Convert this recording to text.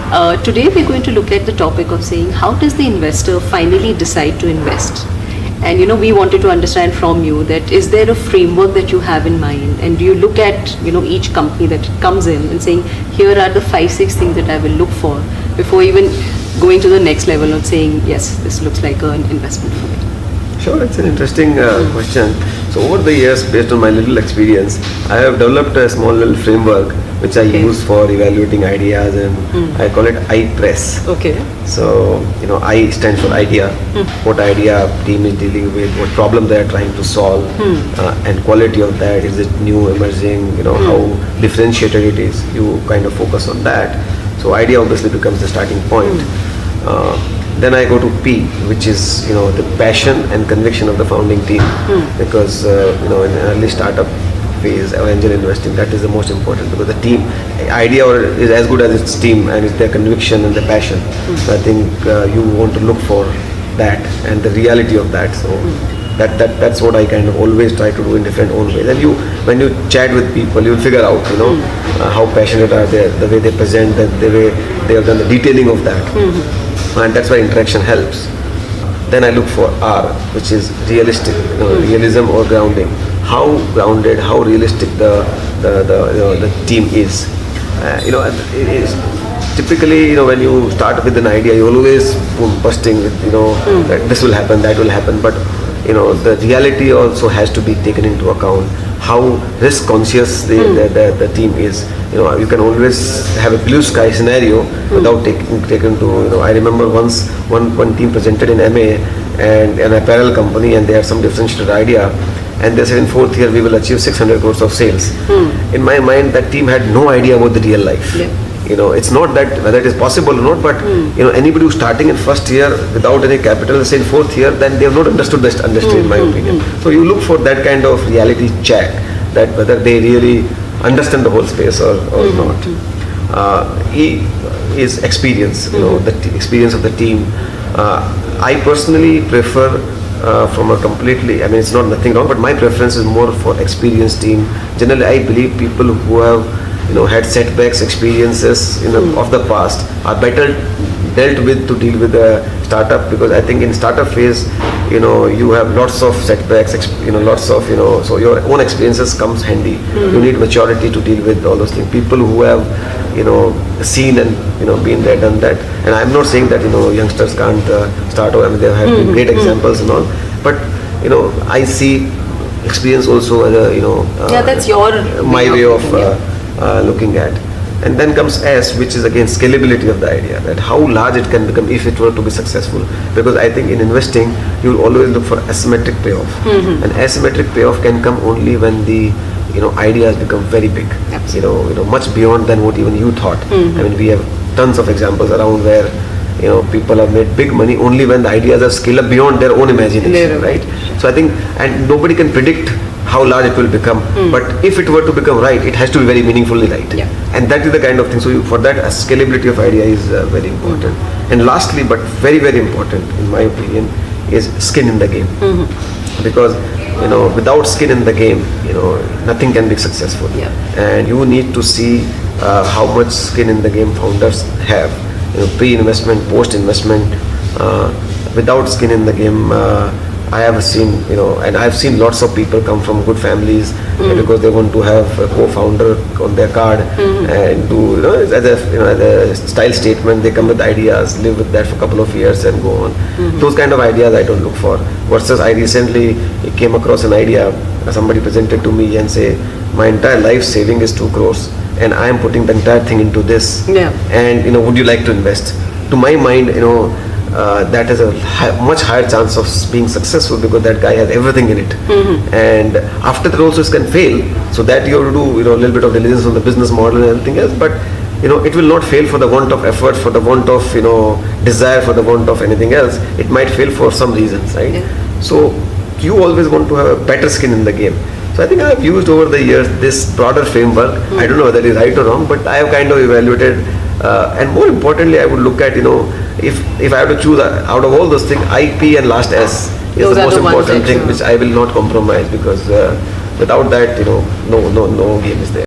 Today we're going to look at the topic of saying how does the investor finally decide to invest? And we wanted to understand from you that is there a framework that you have in mind, and do you look at each company that comes in and saying here are the 5-6 things that I will look for before even going to the next level of saying yes, this looks like an investment for me. Sure, it's an interesting question. So over the years, based on my little experience, I have developed a small little framework which I use for evaluating ideas, and I call it I press. Okay. So I stands for idea, what idea team is dealing with, what problem they are trying to solve, and quality of that, is it new, emerging, how differentiated it is. You kind of focus on that. So idea obviously becomes the starting point. Then I go to P, which is the passion and conviction of the founding team, because in an early startup phase or angel investing, that is the most important, because the team idea is as good as its team and it's their conviction and their passion. So I think you want to look for that and the reality of that. So that's what I kind of always try to do in different own ways. And when you chat with people, you'll figure out how passionate are they, the way they present, the way they have done the detailing of that. And that's why interaction helps. Then I look for R, which is realistic, realism or grounding. How grounded, how realistic the team is. It is typically when you start with an idea, you always busting with that this will happen, that will happen, but the reality also has to be taken into account. How risk conscious the team is. You can always have a blue sky scenario without taking to. I remember once one team presented in MA and an apparel company, and they had some differentiated idea, and they said in 4th year we will achieve 600 crores of sales. In my mind, that team had no idea about the real life. Yeah. It's not that whether it is possible or not, but anybody who's starting in 1st year without any capital, say in 4th year, then they have not understood this industry, in my opinion. So you look for that kind of reality check, that whether they really understand the whole space or not. E is experience, the experience of the team. I personally prefer from a completely, it's not nothing wrong, but my preference is more for experienced team. Generally, I believe people who have had setbacks, experiences of the past are better dealt with to deal with a startup, because I think in startup phase you have lots of setbacks, lots of so your own experiences comes handy. You need maturity to deal with all those things. People who have seen and been there, done that. And I'm not saying that youngsters can't start. There have been great examples and all, but I see experience also as a that's your my way of looking at. And then comes S, which is again scalability of the idea, that how large it can become if it were to be successful. Because I think in investing, you will always look for asymmetric payoff. And asymmetric payoff can come only when the ideas become very big. Much beyond than what even you thought. We have tons of examples around where people have made big money only when the ideas are scaled up beyond their own imagination, right? So I think, and nobody can predict how large it will become, but if it were to become right, it has to be very meaningfully right. And that is the kind of thing. So for that, a scalability of idea is very important. And lastly, but very, very important in my opinion, is skin in the game. Because without skin in the game, nothing can be successful. And you need to see how much skin in the game founders have. Pre-investment, post-investment. Without skin in the game, I have seen, and I've seen lots of people come from good families because they want to have a co-founder on their card and do, as a style statement, they come with ideas, live with that for a couple of years and go on. Those kind of ideas I don't look for. Versus I recently came across an idea, somebody presented to me and say, my entire life saving is 2 crores and I am putting the entire thing into this. And, would you like to invest? To my mind, that has a much higher chance of being successful because that guy has everything in it. And after that also it can fail, so that you have to do a little bit of diligence on the business model and everything else, but it will not fail for the want of effort, for the want of desire, for the want of anything else. It might fail for some reasons, right? So you always want to have a better skin in the game. So I think I have used over the years this broader framework. I don't know whether it is right or wrong, but I have kind of evaluated, and more importantly, I would look at if I have to choose out of all those things, IP and last S is those the most important thing, which I will not compromise, because without that, no game is there.